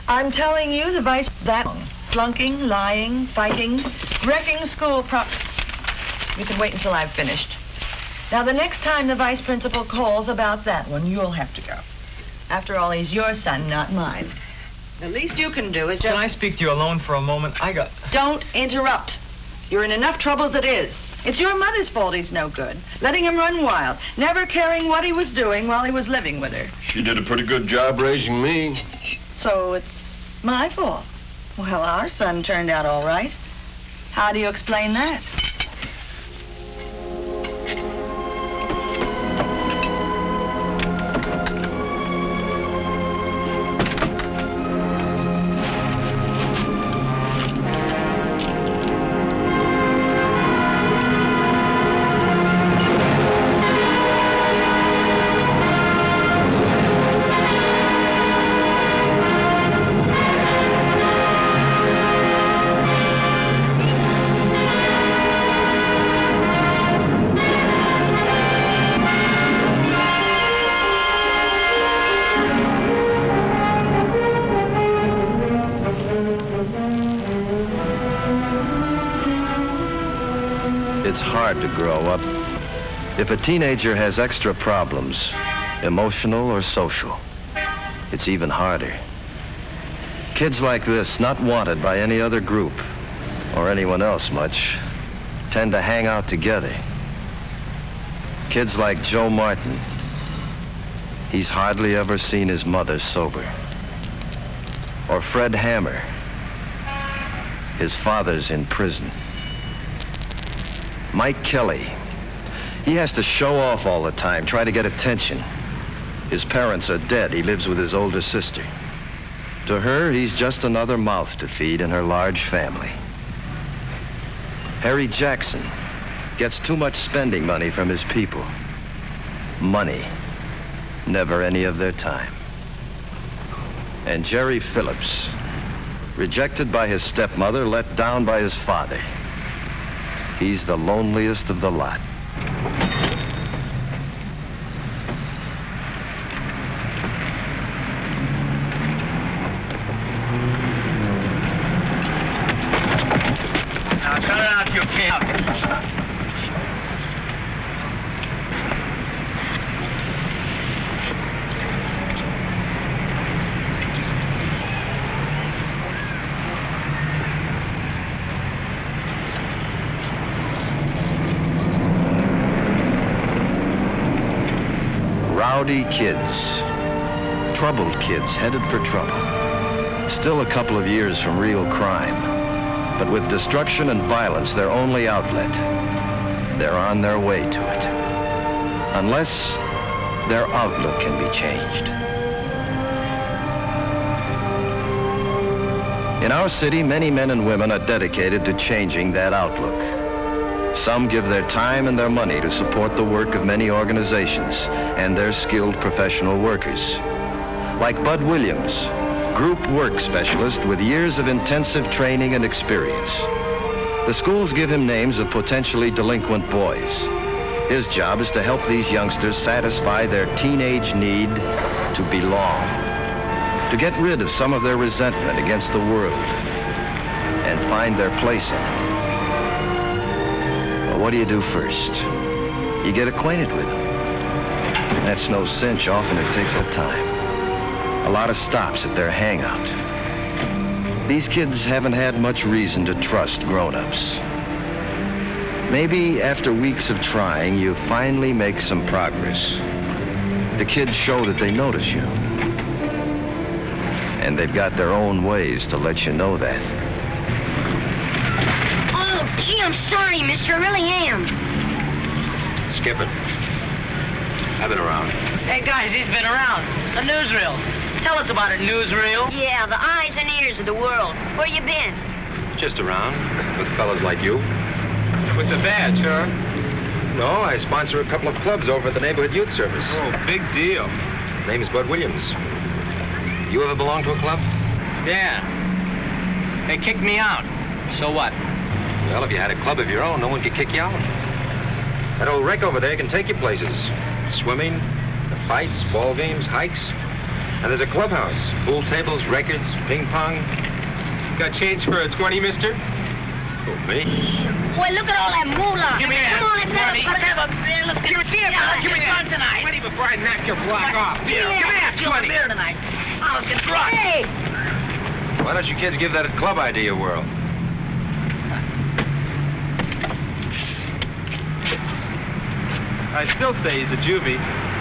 I'm telling you, the vice... That... Flunking, lying, fighting, wrecking school You can wait until I've finished. Now, the next time the vice principal calls about that one, you'll have to go. After all, he's your son, not mine. The least you can do is just... Can I speak to you alone for a moment? Don't interrupt. You're in enough trouble as it is. It's your mother's fault he's no good. Letting him run wild, never caring what he was doing while he was living with her. She did a pretty good job raising me. So it's my fault. Well, our son turned out all right. How do you explain that? It's hard to grow up. If a teenager has extra problems, emotional or social, it's even harder. Kids like this, not wanted by any other group, or anyone else much, tend to hang out together. Kids like Joe Martin, he's hardly ever seen his mother sober. Or Fred Hammer, his father's in prison. Mike Kelly, he has to show off all the time, try to get attention. His parents are dead. He lives with his older sister. To her, he's just another mouth to feed in her large family. Harry Jackson gets too much spending money from his people. Money, never any of their time. And Jerry Phillips, rejected by his stepmother, let down by his father. He's the loneliest of the lot. Now, cut it out, you can't. Rowdy kids, troubled kids headed for trouble. Still a couple of years from real crime, but with destruction and violence their only outlet, they're on their way to it. Unless their outlook can be changed. In our city, many men and women are dedicated to changing that outlook. Some give their time and their money to support the work of many organizations and their skilled professional workers. Like Bud Williams, group work specialist with years of intensive training and experience. The schools give him names of potentially delinquent boys. His job is to help these youngsters satisfy their teenage need to belong, to get rid of some of their resentment against the world and find their place in it. What do you do first? You get acquainted with them. That's no cinch. Often it takes some time. A lot of stops at their hangout. These kids haven't had much reason to trust grown-ups. Maybe after weeks of trying, you finally make some progress. The kids show that they notice you. And they've got their own ways to let you know that. Gee, I'm sorry, mister. I really am. Skip it. I've been around. Hey, guys, he's been around. A newsreel. Tell us about it, newsreel. Yeah, the eyes and ears of the world. Where you been? Just around, with fellas like you. With the badge, huh? No, I sponsor a couple of clubs over at the Neighborhood Youth Service. Oh, big deal. Name's Bud Williams. You ever belong to a club? Yeah. They kicked me out. So what? Well, if you had a club of your own, no one could kick you out. That old wreck over there can take you places. Swimming, the fights, ball games, hikes. And there's a clubhouse. Pool tables, records, ping pong. Got change for a 20, mister? Oh, me? Boy, look at all that moolah. Give me that. Come on, let's have a beer. Let's get a beer. Yeah, Give me fun that. tonight. Ready before I knock your block off. Beer. Give me that. 20. Beer tonight. Oh, let's get drunk. Hey! Why don't you kids give that club idea a whirl? I still say he's a juvie.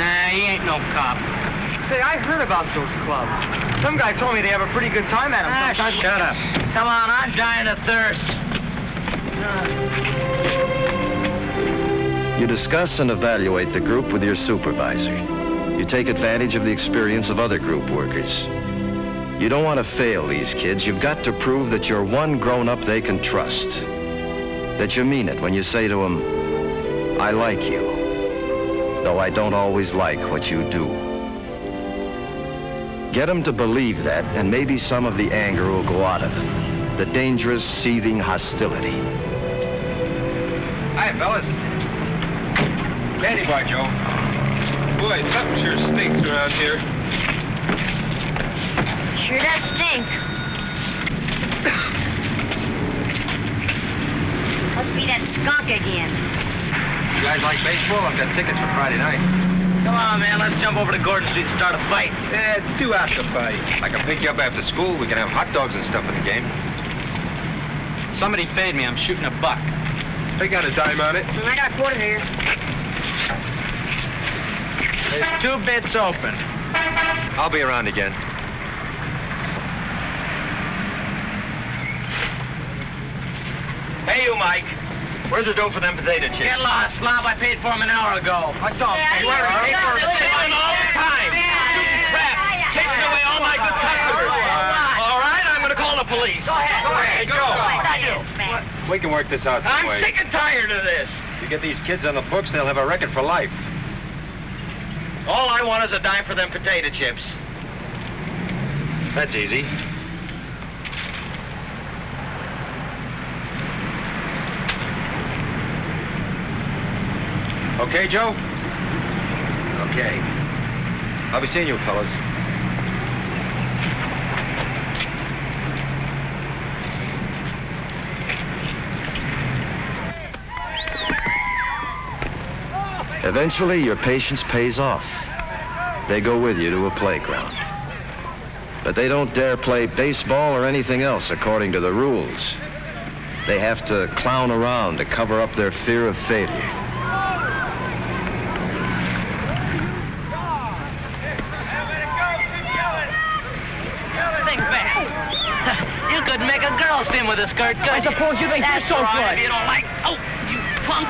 Nah, he ain't no cop. Say, I heard about those clubs. Some guy told me they have a pretty good time at them sometimes. Shut up. Come on, I'm dying of thirst. You discuss and evaluate the group with your supervisor. You take advantage of the experience of other group workers. You don't want to fail these kids. You've got to prove that you're one grown-up they can trust. That you mean it when you say to them, I like you, though I don't always like what you do. Get them to believe that, and maybe some of the anger will go out of them. The dangerous, seething hostility. Hi, fellas. Candy bar, Joe. Boy, something sure stinks around here. Sure does stink. Must be that skunk again. You guys like baseball? I've got tickets for Friday night. Come on, man. Let's jump over to Gordon Street and start a fight. It's too hot to fight. I can pick you up after school. We can have hot dogs and stuff in the game. Somebody fade me. I'm shooting a buck. They got a dime on it. I got a quarter here. There's 2 bits open. I'll be around again. Hey, you, Mike. Where's the dough for them potato chips? Get lost, slob. I paid for them an hour ago. I saw him. You already paid for them. Stealing all the time. Shooting crap. Taking away all my good customers. All right, I'm going to call the police. Go ahead. Go. What'd I do, man? We can work this out some I'm way. sick and tired of this. You get these kids on the books, they'll have a record for life. All I want is a dime for them potato chips. That's easy. Okay, Joe? Okay. I'll be seeing you, fellas. Eventually, your patience pays off. They go with you to a playground. But they don't dare play baseball or anything else according to the rules. They have to clown around to cover up their fear of failure. Think fast. You could make a girl swim with a skirt, couldn't I suppose you think That's you're so all right, good. if you don't like... Oh, you punk.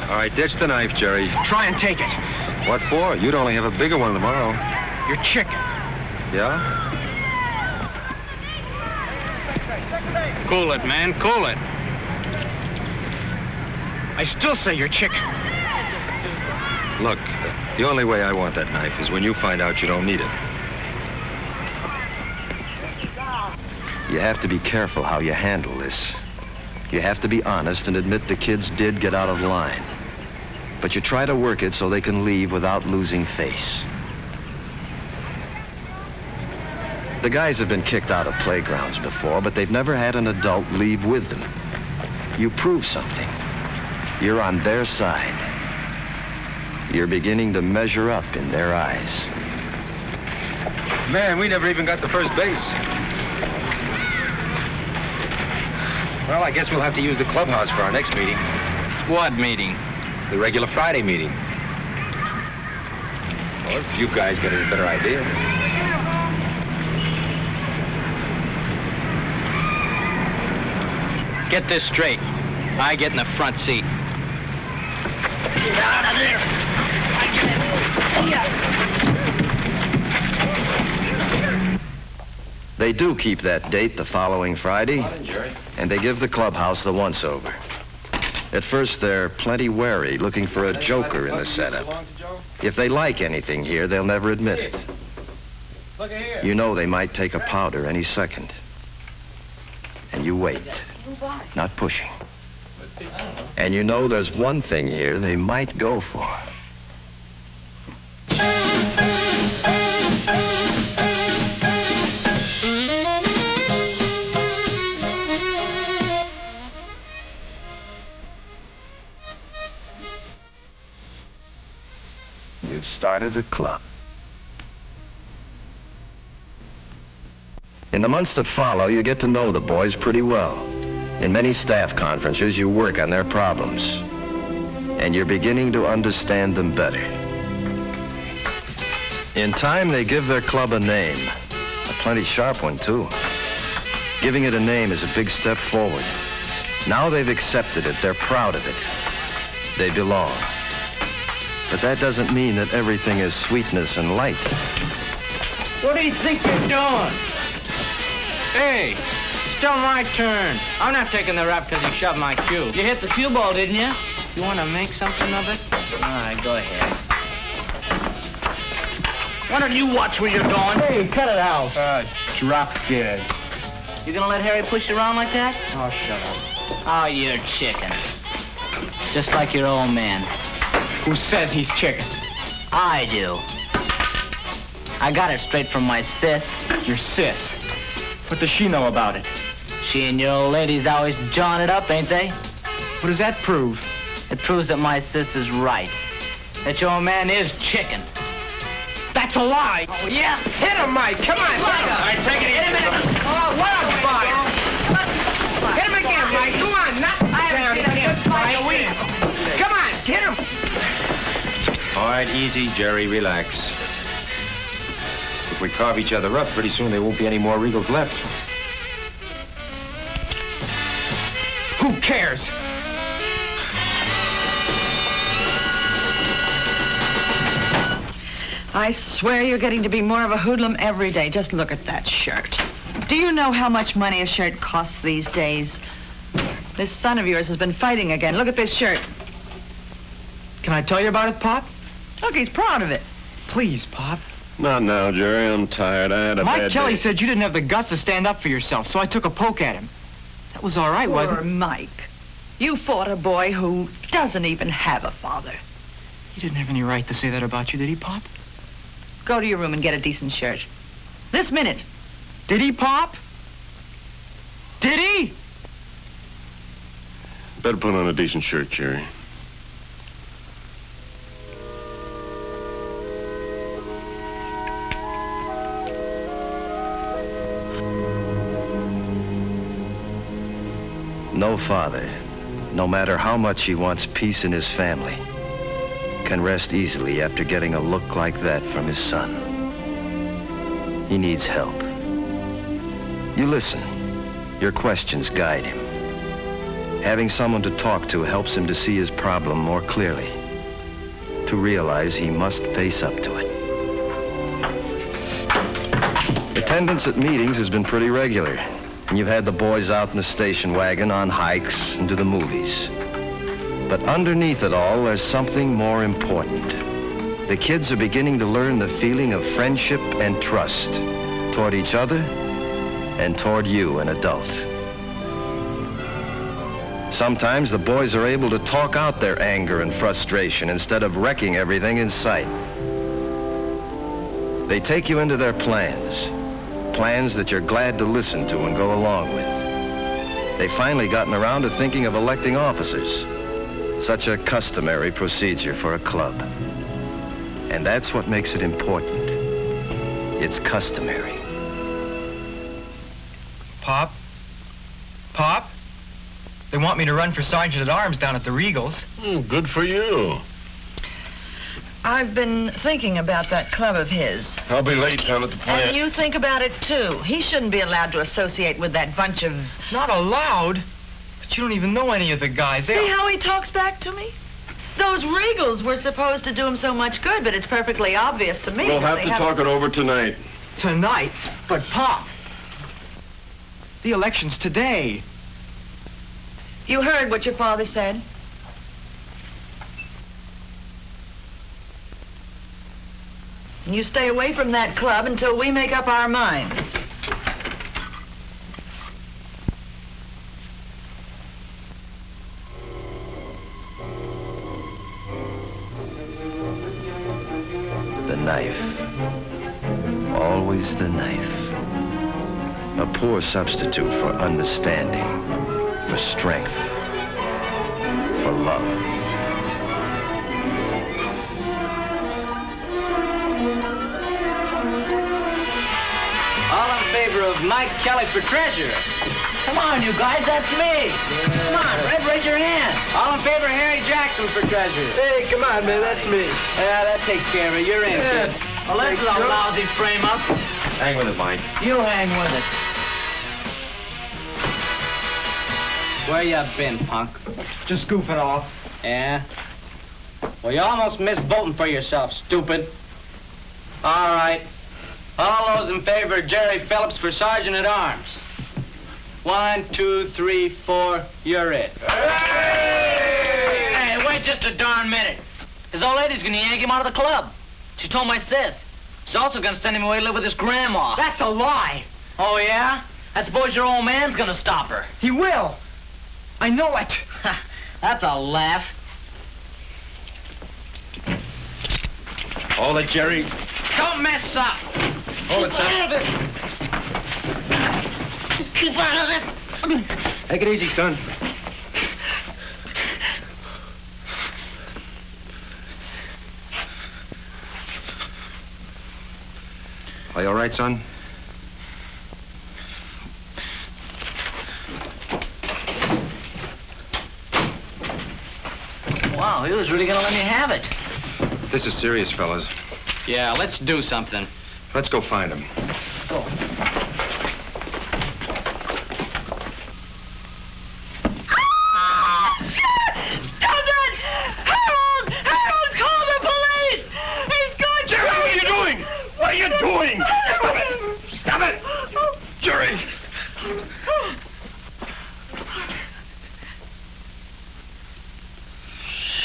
All right, ditch the knife, Jerry. Try and take it. What for? You'd only have a bigger one tomorrow. You're chicken. Yeah? Cool it, man, cool it. I still say you're chicken. Look, the only way I want that knife is when you find out you don't need it. You have to be careful how you handle this. You have to be honest and admit the kids did get out of line. But you try to work it so they can leave without losing face. The guys have been kicked out of playgrounds before, but they've never had an adult leave with them. You prove something. You're on their side. You're beginning to measure up in their eyes. Man, we never even got to first base. Well, I guess we'll have to use the clubhouse for our next meeting. What meeting? The regular Friday meeting. Well, if you guys get any better idea. Get this straight. I get in the front seat. Get out of there! They do keep that date the following Friday, and they give the clubhouse the once-over. At first, they're plenty wary, looking for a joker in the setup. If they like anything here, they'll never admit it. You know they might take a powder any second. And you wait, not pushing. And you know there's one thing here they might go for. You've started a club. In the months that follow, you get to know the boys pretty well. In many staff conferences, you work on their problems. And you're beginning to understand them better. In time, they give their club a name. A plenty sharp one, too. Giving it a name is a big step forward. Now they've accepted it. They're proud of it. They belong. But that doesn't mean that everything is sweetness and light. What do you think you're doing? Hey, still my turn. I'm not taking the rap because you shoved my cue. You hit the cue ball, didn't you? You want to make something of it? All right, go ahead. Why don't you watch where you're going? Hey, cut it out. Drop dead. You gonna let Harry push you around like that? Oh, shut up. Oh, you're chicken. Just like your old man. Who says he's chicken? I do. I got it straight from my sis. Your sis? What does she know about it? She and your old lady's always jawing it up, ain't they? What does that prove? It proves that my sis is right. That your old man is chicken. That's a lie. Oh, yeah? Hit him, Mike. Come on. All right, take it easy. Hit him in the... Oh, what a fight. Hit him again, Mike. Come on. Not down again, Mike. Come on, hit him. All right, easy, Jerry, relax. If we carve each other up, pretty soon there won't be any more Regals left. Who cares? I swear you're getting to be more of a hoodlum every day. Just look at that shirt. Do you know how much money a shirt costs these days? This son of yours has been fighting again. Look at this shirt. Can I tell you about it, Pop? Look, he's proud of it. Please, Pop. Not now, Jerry. I'm tired. I had a Mike bad Kelly day. said you didn't have the guts to stand up for yourself, so I took a poke at him. That was all right, wasn't Poor it? Mike. You fought a boy who doesn't even have a father. He didn't have any right to say that about you, did he, Pop? Go to your room and get a decent shirt. This minute. Did he, Pop? Did he? Better put on a decent shirt, Jerry. No father, no matter how much he wants peace in his family, can rest easily after getting a look like that from his son. He needs help. You listen. Your questions guide him. Having someone to talk to helps him to see his problem more clearly, to realize he must face up to it. Attendance at meetings has been pretty regular, and you've had the boys out in the station wagon on hikes and to the movies. But underneath it all, there's something more important. The kids are beginning to learn the feeling of friendship and trust toward each other and toward you, an adult. Sometimes the boys are able to talk out their anger and frustration instead of wrecking everything in sight. They take you into their plans that you're glad to listen to and go along with. They've finally gotten around to thinking of electing officers, such a customary procedure for a club. And that's what makes it important. It's customary. Pop? Pop? They want me to run for Sergeant at Arms down at the Regals. Good for you. I've been thinking about that club of his. I'll be late down at the plant. And you think about it, too. He shouldn't be allowed to associate with that bunch of... Not allowed? But you don't even know any of the guys. See how he talks back to me? Those Regals were supposed to do him so much good, but it's perfectly obvious to me. We'll that have they to haven't- talk it over tonight. Tonight? But, Pop, the election's today. You heard what your father said? and you stay away from that club until we make up our minds. The knife. Always the knife. A poor substitute for understanding, for strength, for love. All in favor of Mike Kelly for treasurer. Come on, you guys, that's me. Come on, Red, raise your hand. All in favor of Harry Jackson for treasurer. Hey, come on, man, that's me. Yeah, that takes care of it. You're in, kid. Well, this is a lousy frame-up. Hang with it, Mike. You hang with it. Where you been, punk? Just goofing off. Yeah? Well, you almost missed voting for yourself, stupid. All right. All those in favor of Jerry Phillips for sergeant at arms. 1, 2, 3, 4. You're it. Hey, wait just a darn minute. His old lady's gonna yank him out of the club. She told my sis. She's also gonna send him away to live with his grandma. That's a lie. Oh, yeah? I suppose your old man's gonna stop her. He will. I know it. That's a laugh. Hold it, Jerry. Don't mess up. Hold it, son. Just keep out of this. Take it easy, son. Are you all right, son? Wow, he was really gonna let me have it. This is serious, fellas. Yeah, let's do something. Let's go find him. Let's go. Stop it! Harold! Harold, call the police! He's going to... Jerry, what are you doing? What are you doing? Stop it! Stop it! Jerry!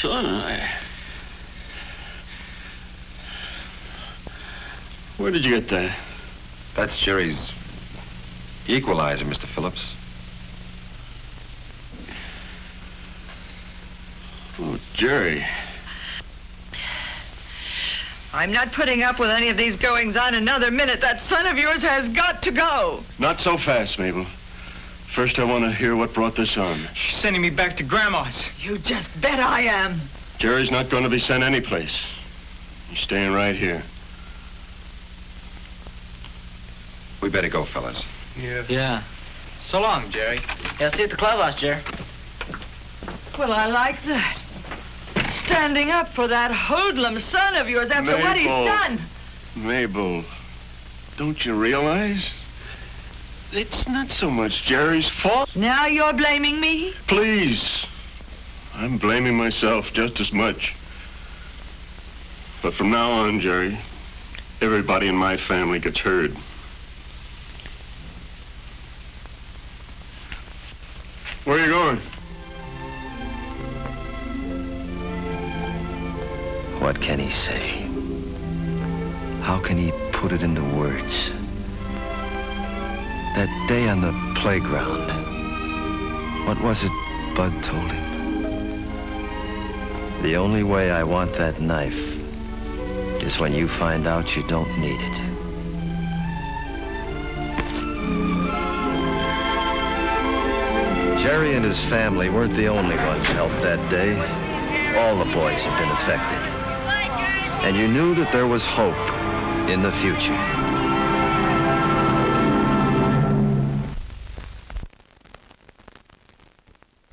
Son, where did you get that? That's Jerry's equalizer, Mr. Phillips. Oh, Jerry. I'm not putting up with any of these goings-on another minute. That son of yours has got to go. Not so fast, Mabel. First, I want to hear what brought this on. She's sending me back to Grandma's. You just bet I am. Jerry's not going to be sent anyplace. He's staying right here. We better go, fellas. Yeah. So long, Jerry. Yeah, see you at the clubhouse, Jerry. Well, I like that. Standing up for that hoodlum son of yours after what he's Mabel. done. Mabel, don't you realize? It's not so much Jerry's fault. Now you're blaming me? Please. I'm blaming myself just as much. But from now on, Jerry, everybody in my family gets heard. Where are you going? What can he say? How can he put it into words? That day on the playground, what was it Bud told him? The only way I want that knife is when you find out you don't need it. Jerry and his family weren't the only ones helped that day. All the boys had been affected. And you knew that there was hope in the future.